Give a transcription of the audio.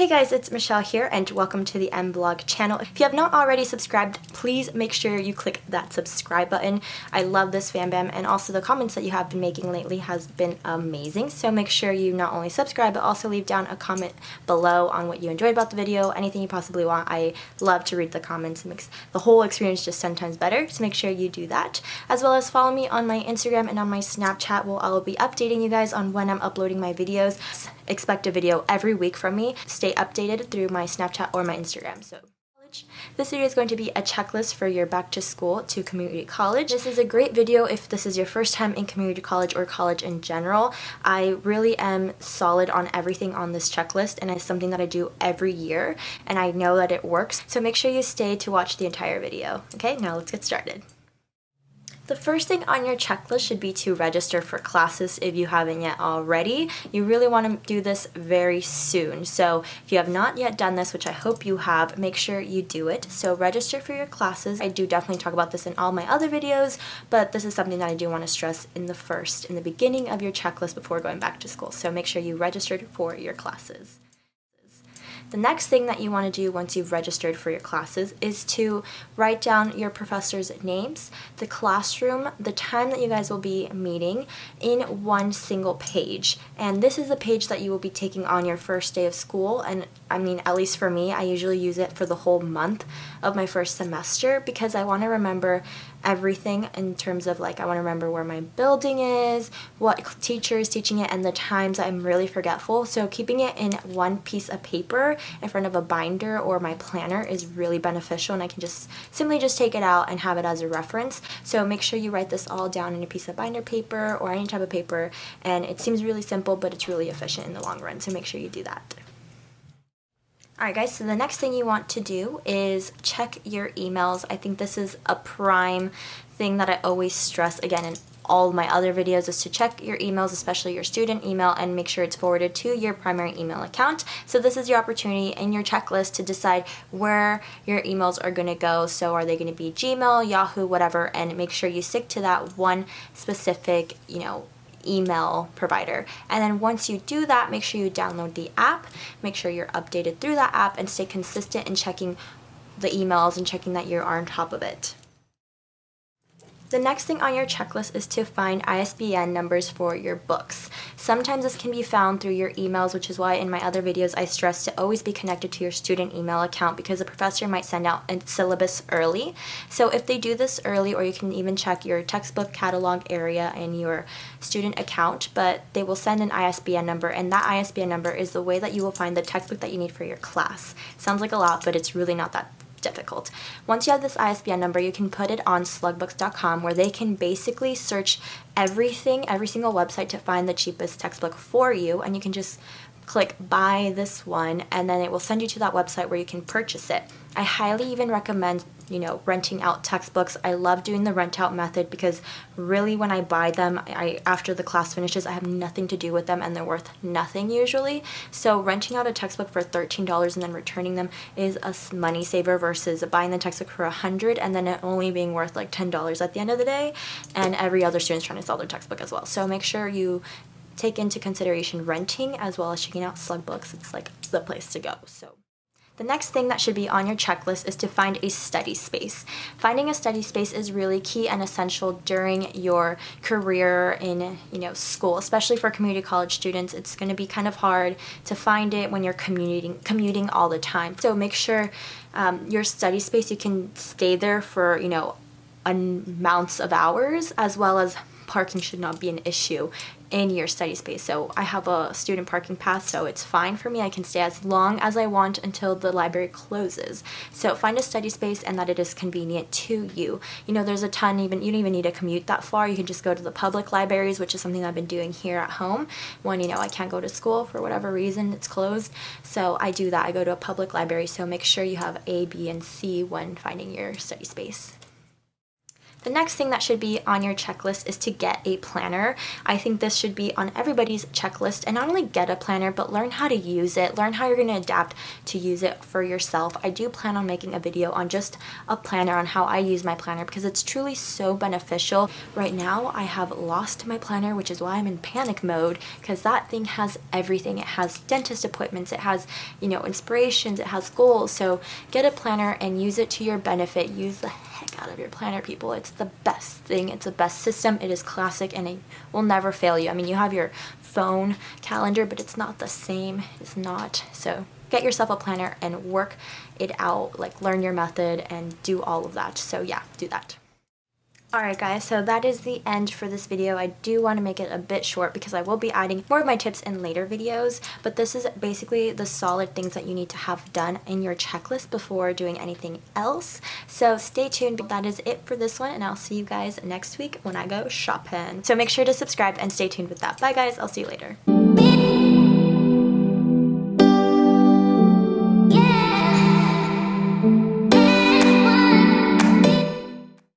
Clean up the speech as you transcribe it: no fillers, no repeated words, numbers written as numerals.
Hey guys, it's Michelle here and welcome to the mblog channel. If you have not already subscribed, please make sure you click that subscribe button. I love this fam bam, and also the comments that you have been making lately has been amazing. So make sure you not only subscribe but also leave down a comment below on what you enjoyed about the video, anything you possibly want. I love to read the comments. It makes the whole experience just 10 times better, so make sure you do that. As well as follow me on my Instagram and on my Snapchat where I'll be updating you guys on when I'm uploading my videos. Expect a video every week from me. Stay updated through my Snapchat or my Instagram. So this video is going to be a checklist for your back to school to community college. This is a great video if this is your first time in community college or college in general. I really am solid on everything on this checklist, and it's something that I do every year and I know that it works. So make sure you stay to watch the entire video. Okay, now let's get started. The first thing on your checklist should be to register for classes if you haven't yet already. You really want to do this very soon. So if you have not yet done this, which I hope you have, make sure you do it. So register for your classes. I do definitely talk about this in all my other videos, but this is something that I do want to stress in the beginning of your checklist before going back to school. So make sure you registered for your classes. The next thing that you want to do once you've registered for your classes is to write down your professors' names, the classroom, the time that you guys will be meeting in one single page. And this is a page that you will be taking on your first day of school. And I mean, at least for me, I usually use it for the whole month of my first semester because I want to remember everything in terms of I want to remember where my building is, what teacher is teaching it, and the times I'm really forgetful. So keeping it in one piece of paper in front of a binder or my planner is really beneficial, and I can just simply take it out and have it as a reference. So make sure you write this all down in a piece of binder paper or any type of paper, and it seems really simple, but it's really efficient in the long run, so make sure you do that. Alright guys, so the next thing you want to do is check your emails. I think this is a prime thing that I always stress again in all my other videos, is to check your emails, especially your student email, and make sure it's forwarded to your primary email account. So this is your opportunity in your checklist to decide where your emails are going to go. So are they going to be Gmail, Yahoo, whatever, and make sure you stick to that one specific, email provider. And then once you do that, make sure you download the app, make sure you're updated through that app, and stay consistent in checking the emails and checking that you are on top of it. The next thing on your checklist is to find ISBN numbers for your books. Sometimes this can be found through your emails, which is why in my other videos I stress to always be connected to your student email account because the professor might send out a syllabus early. So if they do this early, or you can even check your textbook catalog area in your student account, but they will send an ISBN number, and that ISBN number is the way that you will find the textbook that you need for your class. Sounds like a lot, but it's really not that difficult. Once you have this ISBN number, you can put it on slugbooks.com where they can basically search everything, every single website to find the cheapest textbook for you, and you can just click buy this one and then it will send you to that website where you can purchase it. I highly even recommend renting out textbooks. I love doing the rent out method because really when I buy them, after the class finishes, I have nothing to do with them and they're worth nothing usually. So renting out a textbook for $13 and then returning them is a money saver versus buying the textbook for $100 and then it only being worth like $10 at the end of the day, and every other student's trying to sell their textbook as well. So make sure you take into consideration renting as well as checking out Slugbooks. It's like the place to go. So the next thing that should be on your checklist is to find a study space. Finding a study space is really key and essential during your career in school, especially for community college students. It's going to be kind of hard to find it when you're commuting all the time. So make sure your study space, you can stay there for amounts of hours, as well as parking should not be an issue in your study space. So I have a student parking pass, so it's fine for me. I can stay as long as I want until the library closes. So find a study space and that it is convenient to you. There's a ton, you don't even need to commute that far. You can just go to the public libraries, which is something I've been doing here at home when, I can't go to school for whatever reason, it's closed. So I do that. I go to a public library. So make sure you have A, B, and C when finding your study space. The next thing that should be on your checklist is to get a planner. I think this should be on everybody's checklist, and not only get a planner, but learn how to use it, learn how you're going to adapt to use it for yourself. I do plan on making a video on just a planner, on how I use my planner, because it's truly so beneficial. Right now I have lost my planner, which is why I'm in panic mode, because that thing has everything. It has dentist appointments, it has, you know, inspirations, it has goals. So get a planner and use it to your benefit. Use the heck out of your planner, people. It's the best thing. It's the best system. It is classic and it will never fail you. I mean, you have your phone calendar, but it's not the same. It's not. So get yourself a planner and work it out, like learn your method and do all of that. So yeah, do that. Alright guys, so that is the end for this video. I do want to make it a bit short because I will be adding more of my tips in later videos, but this is basically the solid things that you need to have done in your checklist before doing anything else. So stay tuned. That is it for this one, and I'll see you guys next week when I go shopping. So make sure to subscribe and stay tuned with that. Bye guys, I'll see you later.